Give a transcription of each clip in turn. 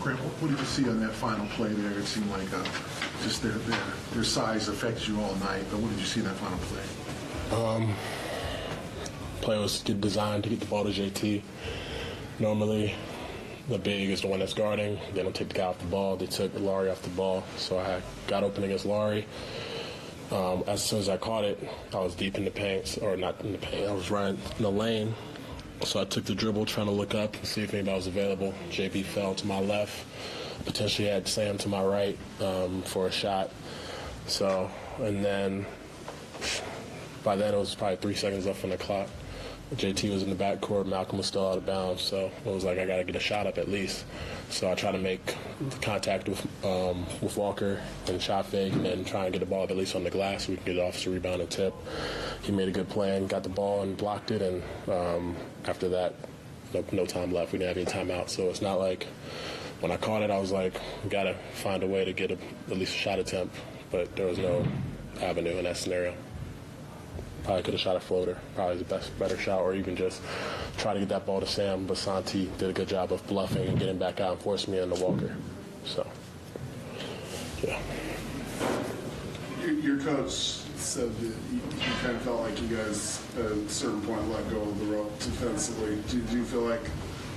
Grant, what did you see on that final play there? It seemed like just their size affects you all night, but what did you see in that final play? Play was designed to get the ball to JT. Normally, the big is the one that's guarding. They don't take the guy off the ball. They took Laurie off the ball, so I got open against Laurie. As soon as I caught it, I was deep in the paint, or not in the paint. I was running in the lane. So I took the dribble, trying to look up and see if anybody was available. JB fell to my left. Potentially had Sam to my right for a shot. So, and then by then it was probably 3 seconds left on the clock. JT was in the backcourt. Malcolm was still out of bounds. So it was like, I got to get a shot up at least. So I tried to make contact with Walker and shot fake and then try and get the ball at least on the glass so we can get it off to rebound and tip. He made a good play and got the ball and blocked it. And after that, no time left. We didn't have any timeout. So it's not like when I caught it, I was like, got to find a way to get at least a shot attempt. But there was no avenue in that scenario. Probably could have shot a floater, probably the better shot, or even just try to get that ball to Sam. But Santi did a good job of bluffing and getting back out and forcing me into Walker. So, yeah. Your coach said that you kind of felt like you guys at a certain point let go of the rope defensively. Do you feel like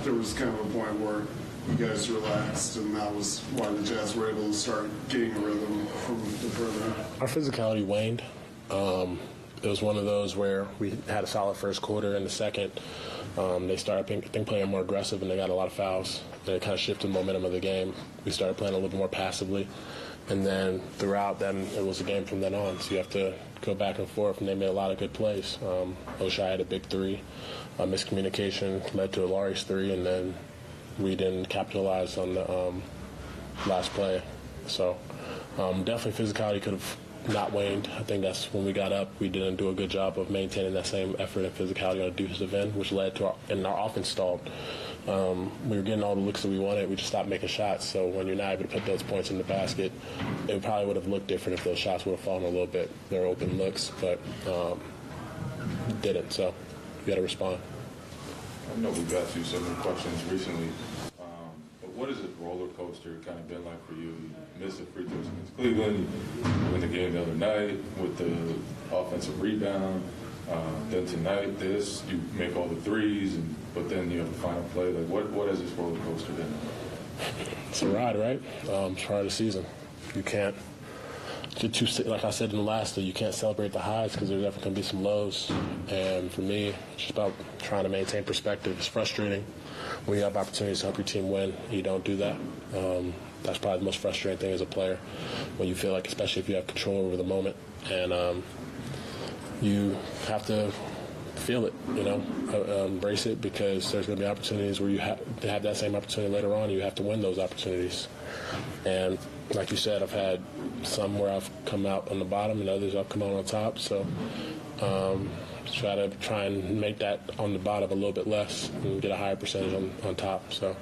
there was kind of a point where you guys relaxed and that was why the Jazz were able to start getting a rhythm from the further? Our physicality waned. It was one of those where we had a solid first quarter. In the second, they started, I think, playing more aggressive, and they got a lot of fouls. And it kind of shifted the momentum of the game. We started playing a little bit more passively. And then throughout, then it was a game from then on. So you have to go back and forth, and they made a lot of good plays. Oshai had a big three. Miscommunication led to a Laurie's three, and then we didn't capitalize on the last play. So definitely physicality could have not waned. I think that's when we got up. We didn't do a good job of maintaining that same effort and physicality on the defensive end, which led to our offense stalled. We were getting all the looks that we wanted. We just stopped making shots. So when you're not able to put those points in the basket, it probably would have looked different if those shots would have fallen a little bit. They're open looks, but didn't. So you got to respond. I know we got you some questions recently. But what has this roller coaster kind of been like for you? You missed the free throws against Cleveland, you win the game the other night with the offensive rebound. Then tonight, you make all the threes, but then you have the final play. Like, what has this roller coaster been? It's a ride, right? It's part of the season. You can't get too, like I said in the last, you can't celebrate the highs because there's definitely going to be some lows. And for me, it's just about trying to maintain perspective. It's frustrating when you have opportunities to help your team win, you don't do that. That's probably the most frustrating thing as a player, when you feel like, especially if you have control over the moment, and you have to feel it, embrace it, because there's going to be opportunities where you have to have that same opportunity later on, and you have to win those opportunities. And like you said, I've had some where I've come out on the bottom and others I've come out on top, so try and make that on the bottom a little bit less and get a higher percentage on top. So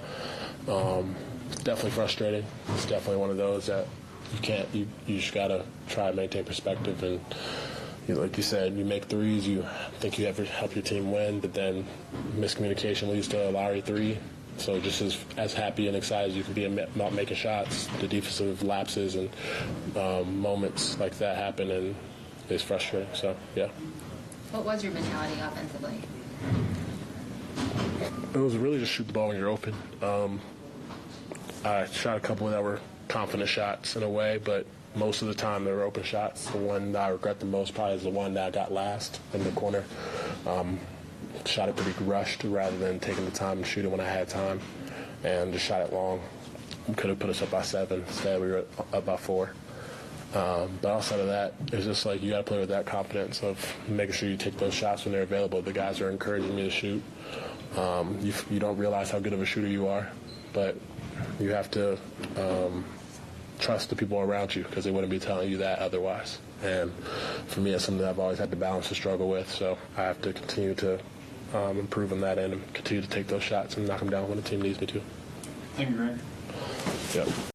it's definitely frustrating. It's definitely one of those that you just got to try and maintain perspective. And like you said, you make threes, you think you have to help your team win, but then miscommunication leads to a Lowry three. So just as happy and excited as you can be about making shots, the defensive lapses and moments like that happen, and it's frustrating. So, yeah. What was your mentality offensively? It was really just shoot the ball when you're open. I shot a couple that were confident shots in a way, but most of the time they were open shots. The one that I regret the most probably is the one that I got last in the corner. Shot it pretty rushed rather than taking the time and shooting when I had time, and just shot it long. We could have put us up by 7. Instead, we were up by 4. But outside of that, it's just like you got to play with that confidence of making sure you take those shots when they're available. The guys are encouraging me to shoot. You don't realize how good of a shooter you are, but you have to trust the people around you, because they wouldn't be telling you that otherwise. And for me, it's something I've always had to balance and struggle with. So I have to continue to improve on that end and continue to take those shots and knock them down when the team needs me to. Thank you, Grant. Yep.